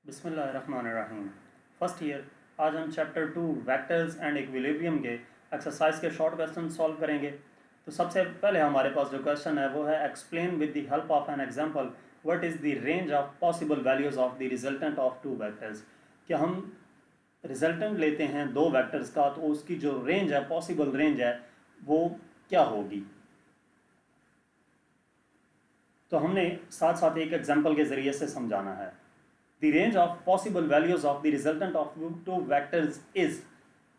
बिस्मिल्लाहिर्रहमानिर्रहीम। First year. आज हम चैप्टर 2 वेक्टर्स एंड इक्विलिब्रियम के एक्सरसाइज के शॉर्ट क्वेश्चन सॉल्व करेंगे। तो सबसे पहले हमारे पास जो क्वेश्चन है वो है explain with the help of an example what is the range of possible values of the resultant of two vectors. क्या हम रिजल्टेंट लेते हैं दो वेक्टर्स का तो उसकी जो रेंज है, पॉसिबल रेंज है, वो क्या होगी। तो हमने साथ साथ एक एग्जाम्पल के ज़रिए से समझाना है। The range of possible values of the resultant of two vectors is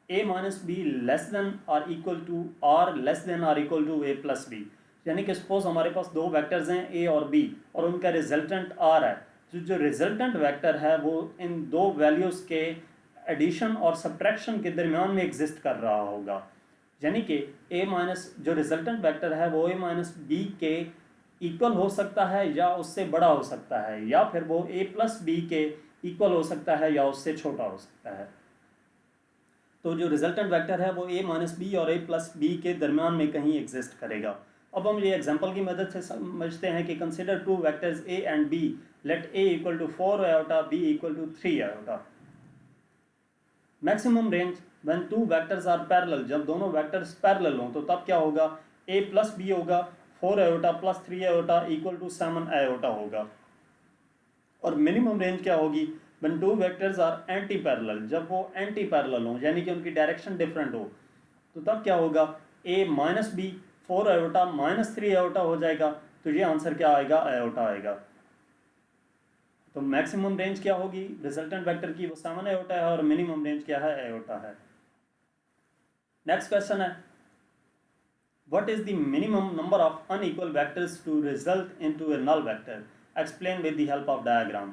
a minus b less than or equal to or less than or equal to a plus b। यानी कि सपोज हमारे पास दो vectors हैं a और b और उनका resultant r है। जो रिजल्टेंट वेक्टर है वो इन दो वैल्यूज़ के एडिशन और सब्ट्रैक्शन के दरमियान में एग्जिस्ट कर रहा होगा। यानी कि a माइनस जो रिजल्टेंट वेक्टर है वो a माइनस बी के इक्वल हो सकता है या उससे बड़ा हो सकता है, या फिर वो a प्लस बी के इक्वल हो सकता है या उससे छोटा हो सकता है। तो जो रिजल्टेंट वेक्टर है वो a माइनस बी और a प्लस बी के दरमियान में कहीं एग्जिस्ट करेगा। अब हम ये एग्जांपल की मदद से समझते हैं कि consider two vectors a and b, let a equal to 4 iota, b equal to 3 iota. Maximum range when two vectors are parallel, जब दोनों वेक्टर्स पैरेलल हों तो तब क्या होगा, a प्लस बी होगा 4 iota plus 3 iota equal to 7 iota होगा। और मिनिमम रेंज क्या होगी, when two vectors are anti parallel, जब वो एंटी पैरेलल हो यानी कि उनकी डायरेक्शन डिफरेंट हो तो तब क्या होगा, a minus b 4 iota minus 3 iota हो जाएगा। तो ये आंसर क्या आएगा, आयोटा आएगा। तो मैक्सिमम रेंज क्या होगी रिजल्टेंट वेक्टर की, वो 7 आयोटा है और मिनिमम रेंज क्या है, आयोटा है। नेक्स्ट क्वेश्चन है what is the minimum number of unequal vectors to result into a null vector, explain with the help of diagram।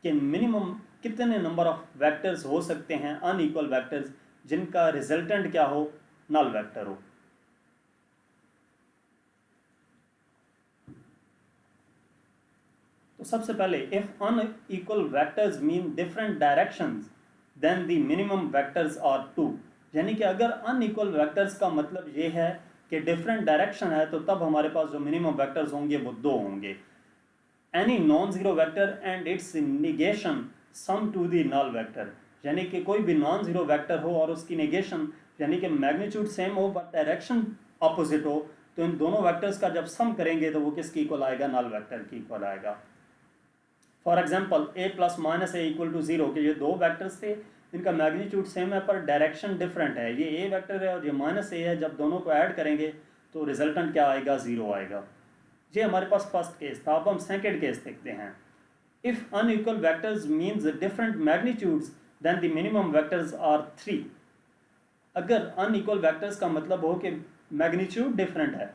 कि मिनिमम कितने नंबर ऑफ वेक्टर्स हो सकते हैं अनइक्वल वेक्टर्स जिनका रिजल्टेंट क्या हो, नल वेक्टर हो। तो सबसे पहले if unequal vectors mean different directions then the minimum vectors are 2। यानी कि अगर अनइक्वल वेक्टर्स का मतलब ये है कि डिफरेंट डायरेक्शन है तो तब हमारे पास जो मिनिमम वेक्टर्स होंगे वो 2 होंगे। Any non zero vector and its negation sum to the null vector, यानी कि कोई भी नॉन जीरो वेक्टर हो और उसकी निगेशन यानी कि मैग्नीट्यूड सेम हो बट डायरेक्शन ऑपोजिट हो, तो इन दोनों वेक्टर्स का जब सम करेंगे तो वो किसकी इक्वल आएगा, नल वेक्टर की इक्वल आएगा। For example a plus minus a equal to 0 के ये दो वेक्टर्स थे, इनका मैग्नीट्यूड सेम है पर डायरेक्शन डिफरेंट है। ये a वेक्टर है और ये माइनस ए है, जब दोनों को ऐड करेंगे तो रिजल्टेंट क्या आएगा, 0 आएगा। ये हमारे पास फर्स्ट केस था। अब हम सेकेंड केस देखते हैं। If unequal vectors means different magnitudes then the minimum vectors are 3। अगर अनइक्वल वेक्टर्स का मतलब हो कि मैग्नीट्यूड डिफरेंट है,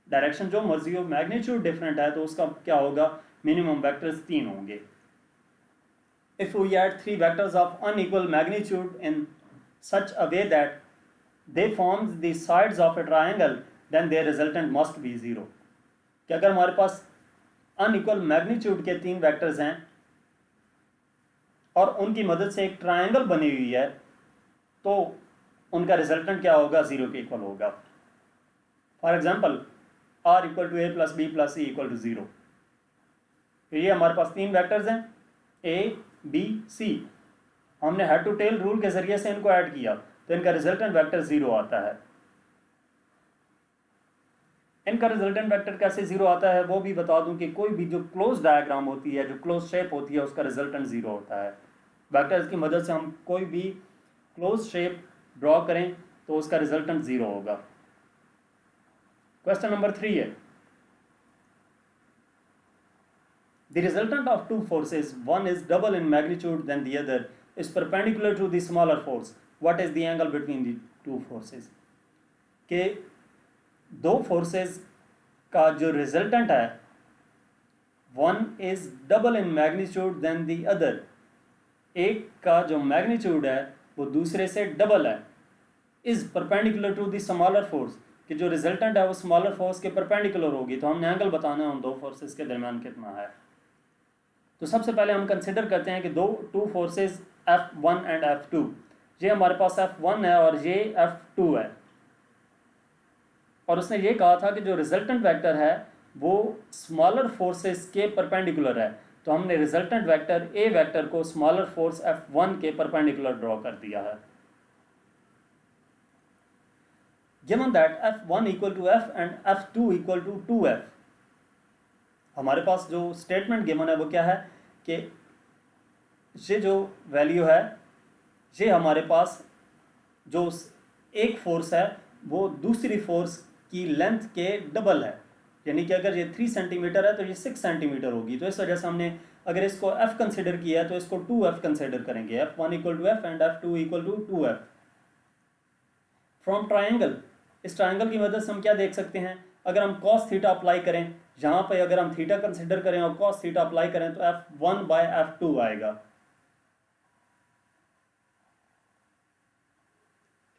डायरेक्शन जो मर्जी हो, मैग्नीट्यूड डिफरेंट है, तो उसका क्या होगा, मिनिमम वेक्टर्स 3 होंगे। If we add three vectors of unequal magnitude in such a way that they form the sides of a triangle, then their resultant must be 0। कि अगर हमारे पास अनइक्वल मैग्नीट्यूड के 3 वेक्टर्स हैं और उनकी मदद से एक ट्रायंगल बनी हुई है तो उनका रिजल्टेंट क्या होगा, 0 के इक्वल होगा। For example r equal to a plus b plus c equal to 0। तो ये हमारे पास 3 वेक्टर्स हैं a b c, हमने हेड टू टेल रूल के जरिए से इनको ऐड किया तो इनका रिजल्टेंट वेक्टर 0 आता है। इनका रिजल्टेंट वेक्टर कैसे 0 आता है वो भी बता दूं कि कोई भी जो क्लोज डायग्राम होती है, जो क्लोज शेप होती है, उसका रिजल्टेंट 0 होता है। वेक्टर्स की मदद से हम कोई भी क्लोज शेप ड्रॉ करें तो उसका रिजल्टेंट 0 होगा। क्वेश्चन नंबर 3 है the resultant of two forces, one is double in magnitude than the other, is perpendicular to the smaller force, what is the angle between the two forces। के दो forces का जो resultant है, one is double in magnitude than the other, एक का जो magnitude है वो दूसरे से डबल है, is perpendicular to the smaller force, कि जो रिजल्टेंट है वो स्मॉलर फोर्स के परपेंडिकुलर होगी। तो हमने एंगल बताना है उन दो फोर्सेस के दरमियान कितना है। तो सबसे पहले हम कंसिडर करते हैं कि two forces F1 and F2। ये हमारे पास F1 है और ये F2 है, और उसने ये कहा था कि जो रिजल्टेंट वेक्टर है वो स्मॉलर फोर्सेस के परपेंडिकुलर है। तो हमने रिजल्टेंट वेक्टर ए वेक्टर को स्मॉलर फोर्स F1 के परपेंडिकुलर ड्रॉ कर दिया है। Given that F1 equal to F and F2 equal to 2F, हमारे पास जो स्टेटमेंट गिवन है वो क्या है कि ये जो वैल्यू है ये हमारे पास जो एक फोर्स है वो दूसरी फोर्स की लेंथ के डबल है, यानी कि अगर ये 3 सेंटीमीटर है तो ये 6 सेंटीमीटर होगी। तो इस वजह से हमने अगर इसको F कंसिडर किया है तो इसको 2F कंसिडर करेंगे। F1 equal to F and F2 equal to 2F। From triangle, इस ट्राइंगल की मदद से हम क्या देख सकते हैं, अगर हम cos थीटा अप्लाई करें यहाँ पे, अगर हम थीटा कंसिडर करें और cos थीटा अप्लाई करें तो F1 बाय F2 आएगा।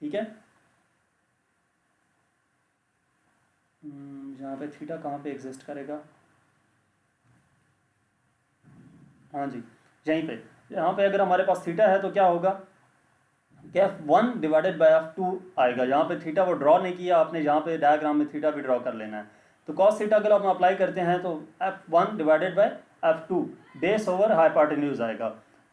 ठीक है, यहाँ पे थीटा कहाँ पे एग्जिस्ट करेगा, हाँ जी यहीं पे, यहाँ पे अगर हमारे पास थीटा है तो क्या होगा कि F1 डिवाइडेड बाय F2 आएगा। यहाँ पे थीटा वो ड्रॉ नहीं किया आपने, यहाँ पे डायग्राम में थीटा भी ड्रॉ कर लेना है। तो cos थीटा अगर हम अप्लाई करते हैं तो F1 divided by F2 base over hypotenuse आएगा।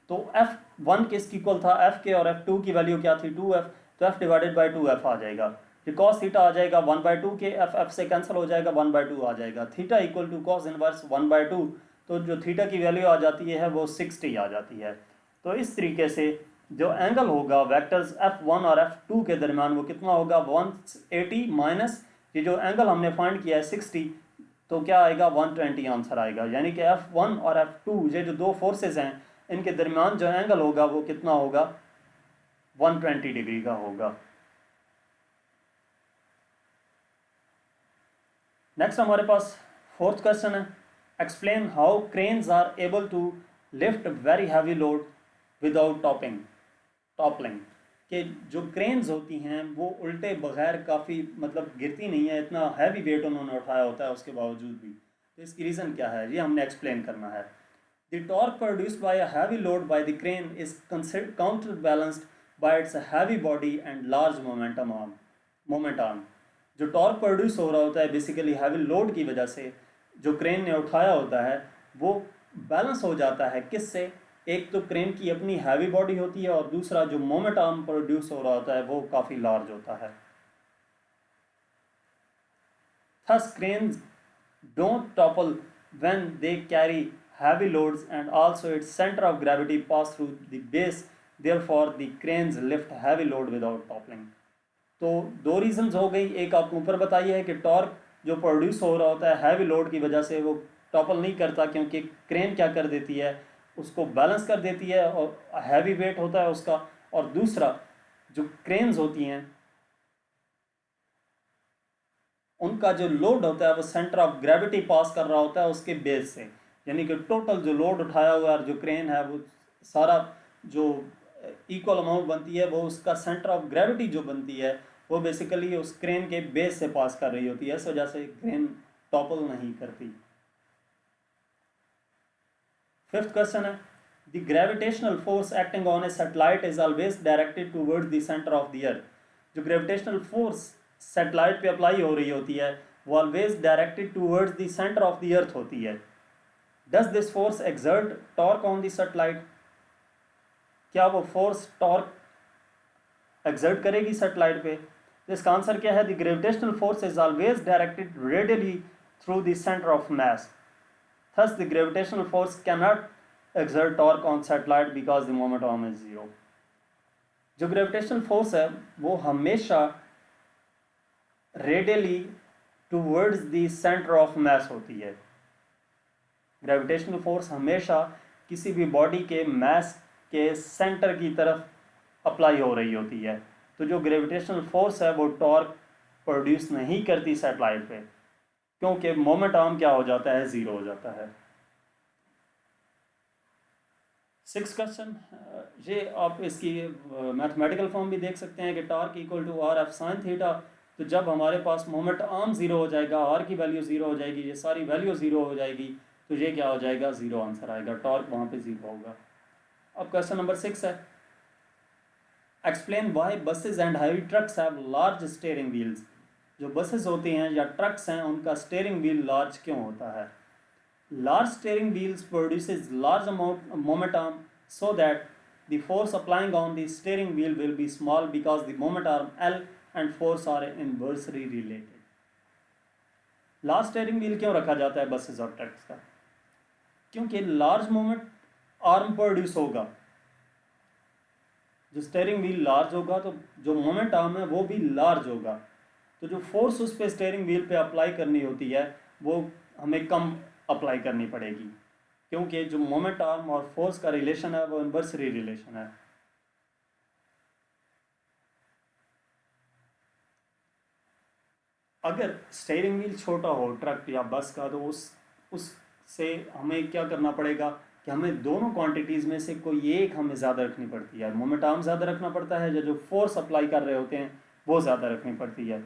तो F1 किसकी इक्वल था, F के, और F2 की वैल्यू क्या थी 2F, तो F डिवाइडेड बाय 2F आ जाएगा। ये cos थीटा आ जाएगा 1/2 के, F से कैंसिल हो जाएगा 1/2 आ जाएगा। Theta equal to cos inverse 1/2, तो जो थीटा की वैल्यू आ जाती है वो 60 आ जाती है। तो इस तरीके से जो एंगल होगा वेक्टर्स F1 और F2 के दरमियान वो कितना होगा 180 माइनस ये जो एंगल हमने फाइंड किया है 60, तो क्या आएगा 120 आंसर आएगा। यानी कि F1 और F2 ये जो दो फोर्सेस हैं इनके दरमियान जो एंगल होगा वो कितना होगा 120 डिग्री का होगा। नेक्स्ट हमारे पास फोर्थ क्वेश्चन है, explain how cranes are able to lift very heavy load without toppling, कि जो क्रेन्स होती हैं वो उल्टे बगैर काफ़ी मतलब गिरती नहीं है, इतना हैवी वेट उन्होंने उठाया होता है उसके बावजूद भी। तो इसकी रीज़न क्या है ये हमने एक्सप्लेन करना है। The torque produced by a heavy load by the crane is counter balanced bye it's heavy body and large moment arm. जो टॉर्क प्रोड्यूस हो रहा होता है बेसिकली हैवी लोड की वजह से, जो क्रेन ने उठाया होता है वो बैलेंस हो जाता है किससे, एक तो क्रेन की अपनी हैवी बॉडी होती है और दूसरा जो मोमेंट आर्म प्रोड्यूस हो रहा होता है वो काफ़ी लार्ज होता है। Thus cranes don't topple when they carry heavy loads and also its center of gravity pass through the base, therefore the cranes lift heavy load without toppling। तो दो रीजंस हो गई, एक आपको ऊपर बताइए है कि टॉर्क जो प्रोड्यूस हो रहा होता है हैवी लोड की वजह से वो टॉपल नहीं करता, क्योंकि क्रेन क्या कर देती है उसको बैलेंस कर देती है और हैवी वेट होता है उसका। और दूसरा जो क्रेन्स होती हैं उनका जो लोड होता है वो सेंटर ऑफ ग्रेविटी पास कर रहा होता है उसके बेस से, यानी कि टोटल जो लोड उठाया हुआ है जो क्रेन है वो सारा जो इक्वल अमाउंट बनती है वो उसका सेंटर ऑफ ग्रेविटी जो बनती है वो बेसिकली उस क्रेन के बेस से पास कर रही होती है, इस वजह से क्रेन टॉपल नहीं करती। फिफ्थ क्वेश्चन है, the gravitational force acting on A satellite is always directed towards the centre of the earth. जो ग्रेविटेशनल फोर्स सैटेलाइट पे अप्लाई हो रही होती है वो always directed towards the centre of the earth होती है। Does this force exert torque on the satellite, क्या वो फोर्स टॉर्क एक्सर्ट करेगी सैटेलाइट पे? तो इसका आंसर क्या है, the gravitational force is always directed radially through the centre of mass, thus the gravitational force cannot exert torque on satellite because the moment arm is zero। जो gravitational force है वो हमेशा radially towards the centre of mass होती है। Gravitational force हमेशा किसी भी body के मास के सेंटर की तरफ अप्लाई हो रही होती है। तो जो ग्रेविटेशनल फोर्स है वो टॉर्क प्रोड्यूस नहीं करती सैटेलाइट पे, क्योंकि मोमेंट आर्म क्या हो जाता है, जीरो हो जाता है। सिक्स क्वेश्चन, ये आप इसकी मैथमेटिकल फॉर्म भी देख सकते हैं कि torque equal to r F sine theta. तो जब हमारे पास मोमेंट आर्म जीरो हो जाएगा, आर की वैल्यू जीरो हो जाएगी, ये सारी वैल्यू जीरो हो जाएगी, तो ये क्या हो जाएगा, जीरो आंसर आएगा, टॉर्क वहाँ पे जीरो होगा। अब क्वेश्चन नंबर 6 है, explain why buses and heavy trucks have large steering wheels. जो बसेस होती हैं या ट्रक्स हैं उनका स्टीयरिंग व्हील लार्ज क्यों होता है? Large steering wheels produces large amount of momentum so that the force applying on the steering wheel will be small because the moment arm L and force are inversely related. Large steering wheel क्यों रखा जाता है buses और trucks का? क्योंकि large moment arm produce होगा, जो steering wheel large होगा तो जो मोमेंट आर्म है वो भी लार्ज होगा, तो जो फोर्स उस पर स्टीयरिंग व्हील पे अप्लाई करनी होती है वो हमें कम अप्लाई करनी पड़ेगी, क्योंकि जो मोमेंट आर्म और फोर्स का रिलेशन है वो इन्वर्सली रिलेशन है। अगर स्टीयरिंग व्हील छोटा हो ट्रक या बस का तो उससे हमें क्या करना पड़ेगा कि हमें दोनों क्वांटिटीज़ में से कोई एक हमें ज़्यादा रखनी पड़ती है। मोमेंट आर्म ज़्यादा रखना पड़ता है, जो फोर्स अप्लाई कर रहे होते हैं वो ज़्यादा रखनी पड़ती है।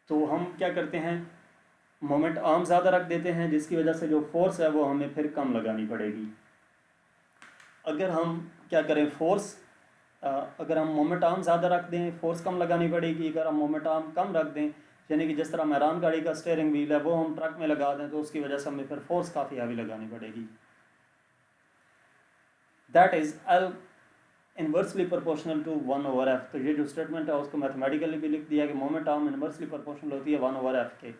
तो हम क्या करते हैं, मोमेंट आर्म ज़्यादा रख देते हैं, जिसकी वजह से जो फोर्स है वो हमें फिर कम लगानी पड़ेगी। अगर हम क्या करें, अगर हम मोमेंट आर्म ज़्यादा रख दें फोर्स कम लगानी पड़ेगी। अगर हम मोमेंट आर्म कम रख दें, यानी कि जिस तरह मैरान गाड़ी का स्टीयरिंग व्हील है वो हम ट्रक में लगा दें, तो उसकी वजह से हमें फिर फोर्स काफ़ी हैवी लगानी पड़ेगी। That is L inversely proportional to 1/f। तो ये जो स्टेटमेंट है उसको मैथमेटिकली भी लिख दिया कि मोमेंट आर्म इन्वर्सली प्रोपोर्शनल होती है 1/f के,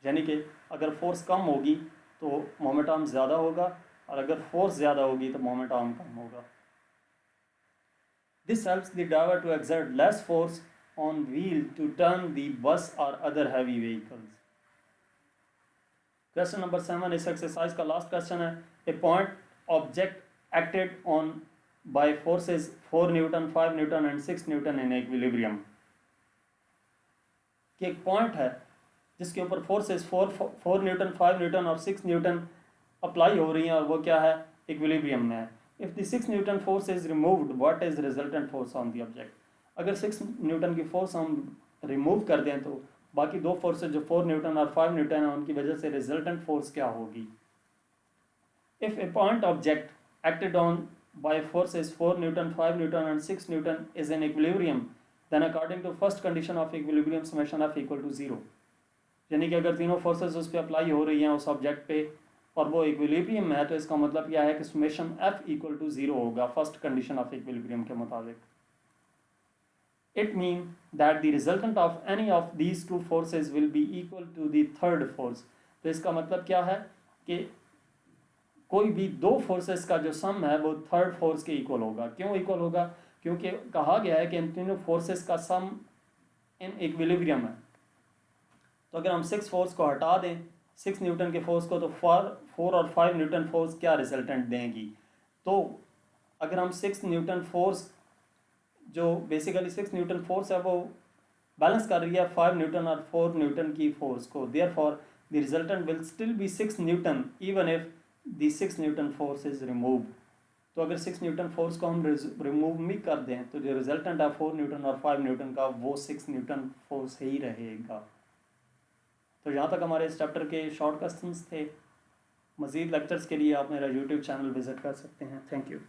यानी कि अगर फोर्स कम होगी तो मोमेंट आर्म ज़्यादा होगा और अगर फोर्स ज़्यादा होगी तो मोमेंट आर्म कम होगा। This helps the driver to exert less force on wheel to turn the bus or other heavy vehicles. Question number 7 इस एक्सरसाइज का लास्ट क्वेश्चन है। A point object acted on by forces 4 Newton, 5 Newton and 6 Newton in equilibrium। कि एक point है जिसके ऊपर forces 4 Newton, 5 Newton और 6 Newton apply हो रही हैं और वो क्या है, इक्विलिब्रियम में है। If the 6 Newton force is removed what is resultant force on the object. अगर 6 न्यूटन की फोर्स हम रिमूव कर दें तो बाकी दो फोर्सेज जो 4 न्यूटन और 5 न्यूटन है उनकी वजह से रिजल्टेंट फोर्स क्या होगी। If A point object acted on by forces 4 Newton, 5 Newton and 6 Newton is in equilibrium, then according to first condition of equilibrium summation F equal to 0। यानी कि अगर तीनों फोर्सेस उस पर अप्लाई हो रही हैं उस ऑब्जेक्ट पे और वो इक्विलिब्रियम में है, तो इसका मतलब क्या है कि समेशन F इक्वल टू 0 होगा फर्स्ट कंडीशन ऑफ इक्विलिब्रियम के मुताबिक। It mean that the resultant of any of these two forces will be equal to the third force. तो इसका मतलब क्या है कि कोई भी दो फोर्सेस का जो सम है वो थर्ड फोर्स के इक्वल होगा। क्यों इक्वल होगा? क्योंकि कहा गया है कि इन तीनों फोर्सेस का सम इन इक्विलिब्रियम है। तो अगर हम 6 फोर्स को हटा दें 6 न्यूटन के फोर्स को, तो 4 और 5 न्यूटन फोर्स क्या रिजल्टेंट देंगी। तो अगर हम 6 न्यूटन फोर्स जो बेसिकली 6 न्यूटन फोर्स है वो बैलेंस कर रही है 5 न्यूटन और 4 न्यूटन की फोर्स को, therefore the resultant will still be 6 Newton even if the 6 Newton force is removed. तो अगर 6 न्यूटन फोर्स को हम रिमूव भी कर दें तो जो रिजल्टेंट है 4 न्यूटन और 5 न्यूटन का वो 6 न्यूटन फोर्स ही रहेगा। तो यहाँ तक हमारे इस चैप्टर के शॉर्ट क्वेश्चंस थे। मज़ीद लेक्चर्स के लिए आप मेरा यूट्यूब चैनल विज़िट कर सकते हैं। Thank you.